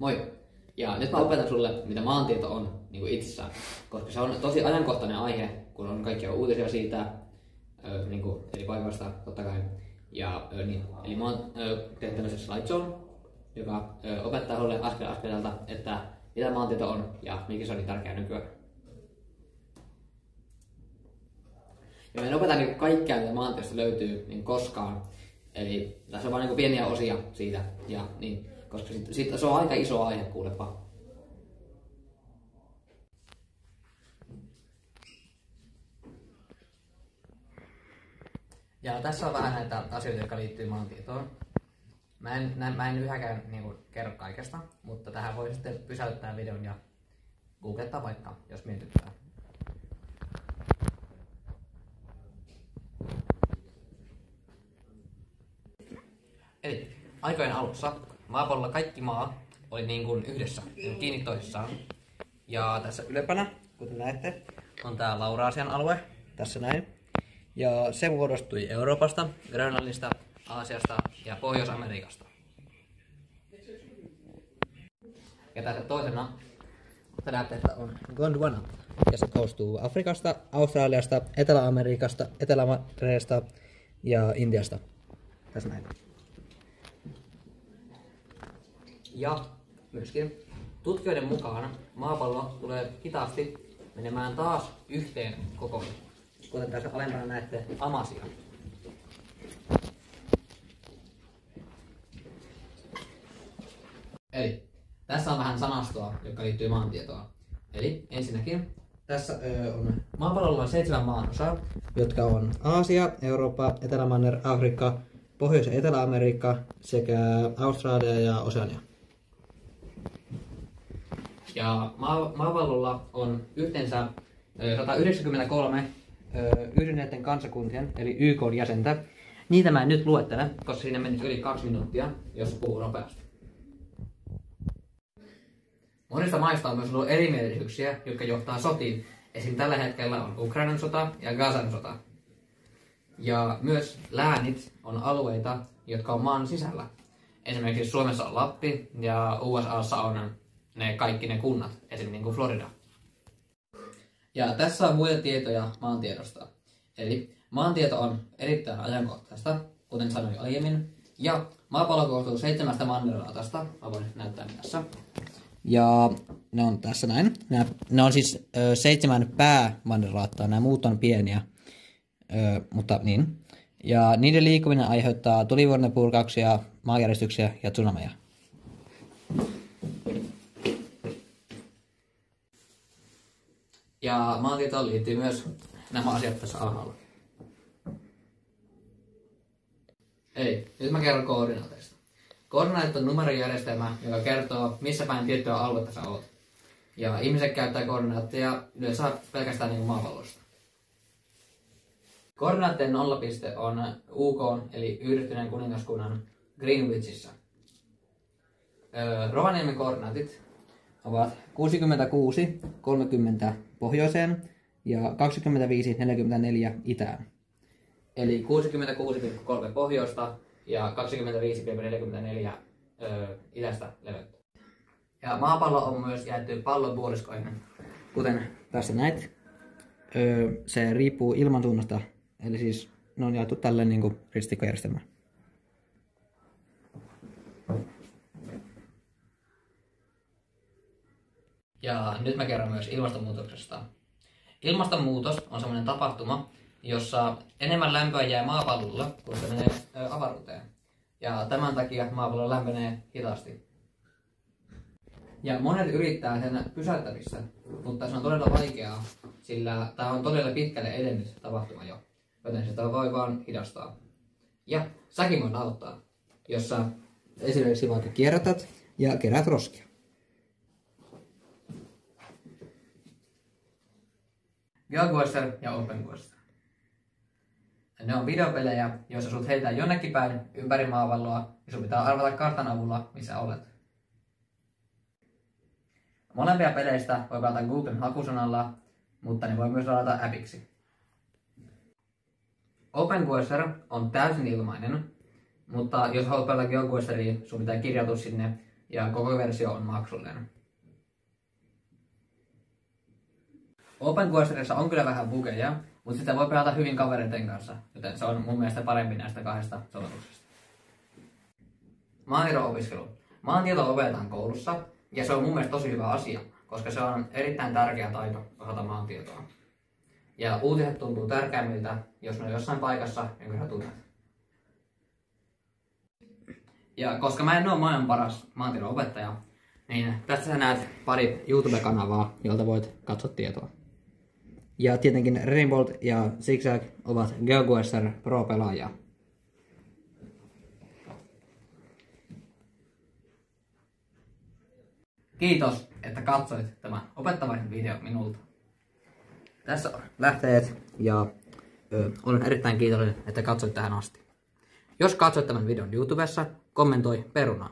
Moi! Ja nyt mä opetan sulle, mitä maantieto on niin kuin itsessään, koska se on tosi ajankohtainen aihe, kun on kaikkia uutisia siitä, niin kuin eri paikoista totta kai. Ja, niin, eli mä oon tehnyt tämmöisen slideshown, joka opettaa sulle askel askeleelta, että mitä maantieto on ja mikä se on niin tärkeää nykyään. Ja mä en opeta niin kaikkea, mitä maantiedosta löytyy niin koskaan. Eli tässä on vain niin pieniä osia siitä, ja, niin, koska se on aika iso aihe, kuulepa. Ja tässä on vähän näitä asioita, jotka liittyy maantietoon. Mä en yhäkään niin kerro kaikesta, mutta tähän voi sitten pysäyttää videon ja googlettaa vaikka, jos mietittää. Eli aikojen alussa maapallolla kaikki maa oli niin kuin yhdessä, kiinni toisissaan. Ja tässä ylempänä, kuten näette, on tää Lauraasian alue, tässä näin. Ja se muodostui Euroopasta, Grönlannista, Aasiasta ja Pohjois-Amerikasta. Ja tässä toisena te näette, että on Gondwana. Ja se koostuu Afrikasta, Australiasta, Etelä-Amerikasta, Etelä-Mareesta ja Intiasta. Tässä näin. Ja myöskin tutkijoiden mukaan maapallo tulee hitaasti menemään taas yhteen kokoon. Kuten tässä alempana näette Amasia. Eli tässä on vähän sanastoa, joka liittyy maantietoon. Eli ensinnäkin tässä on maapallolla 7 maanosaa, jotka on Aasia, Eurooppa, Etelä-Manner, Afrikka, Pohjois- ja Etelä-Amerikka sekä Australia ja Oseania. Ja maapallolla on yhteensä 193 yhdistyneiden kansakuntien, eli YK:n jäsentä. Niitä mä en nyt luettele, koska siinä menisi yli 2 minuuttia, jos puhuu nopeasti. Monista maista on myös ollut erimielisyyksiä, jotka johtaa sotiin. Esim. Tällä hetkellä on Ukrainan sota ja Gazan sota. Ja myös läänit on alueita, jotka on maan sisällä. Esimerkiksi Suomessa on Lappi ja USAssa on kaikki ne kunnat, esimerkiksi niin kuin Florida. Ja tässä on muita tietoja maantiedosta. Eli maantieto on erittäin ajankohtaista, kuten sanoin aiemmin. Ja maapallo koostuu 7 mannerlaatasta. Mä voin näyttää tässä. Ja ne on tässä näin. Ne on siis 7 päämannerlaattaa. Nämä muut on pieniä. Mutta niin. Ja niiden liikkuminen aiheuttaa tulivuorenpurkauksia, maanjäristyksiä ja tsunameja. Ja maantietoon liittyy myös nämä asiat tässä alhaalla. Eli nyt mä kerron koordinaateista. Koordinaatit on numerojärjestelmä, joka kertoo, missä päin tiettyä aluetta sä oot. Ja ihmiset käyttää koordinaatteja yleensä pelkästään niin kuin maapallosta. Koordinaattien nollapiste on UK, eli Yhdistyneen kuningaskunnan Greenwichissä. Rovaniemen koordinaatit ovat 66, 30 pohjoiseen ja 25,44 itään. Eli 66,3 pohjoista ja 25,44 itästä leveyttä. Ja maapallo on myös jaettu pallonpuoliskoihin, kuten tässä näet. Se riippuu ilmansuunnasta, eli siis ne on jaettu tälleen niin kuin ristikkojärjestelmään. Ja nyt mä kerron myös ilmastonmuutoksesta. Ilmastonmuutos on sellainen tapahtuma, jossa enemmän lämpöä jää maapallolla, kun se menee avaruuteen. Ja tämän takia maapallo lämpenee hitaasti. Ja monet yrittää sen pysäyttämistä, mutta se on todella vaikeaa, sillä tämä on todella pitkälle edennyt tapahtuma jo, joten sitä voi vaan hidastaa. Ja säkin voit auttaa, jos sä esimerkiksi vaikka kierrätät ja kerät roskia. GeoGuessr ja OpenGuessr. Ne on videopelejä, joissa sut heitään jonnekin päin ympäri maapalloa ja sun pitää arvata kartan avulla, missä olet. Molempia peleistä voi pelata Googlen hakusanalla, mutta ne voi myös ladata appiksi. OpenGuessr on täysin ilmainen, mutta jos haluat pelata GeoGuessriin, sun pitää kirjautua sinne ja koko versio on maksullinen. OpenQuestionissa on kyllä vähän bugeja, mutta sitä voi pelata hyvin kavereiden kanssa, joten se on mun mielestä parempi näistä kahdesta sovelluksesta. Maantieto-opiskelu. Maantieto opetetaan koulussa, ja se on mun mielestä tosi hyvä asia, koska se on erittäin tärkeä taito osata maantietoa. Ja uutiset tuntuu tärkeämmiltä, jos ne on jossain paikassa, jonka sä tunnet. Ja koska mä en ole maailman paras maantiedon opettaja, niin tässä sä näet pari YouTube-kanavaa, jolta voit katsoa tietoa. Ja tietenkin Rainbolt ja Zigzag ovat GeoGuessr Pro-pelaajia. Kiitos, että katsoit tämän opettavaisen video minulta. Tässä on lähteet ja olen erittäin kiitollinen, että katsoit tähän asti. Jos katsoit tämän videon YouTubessa, kommentoi peruna.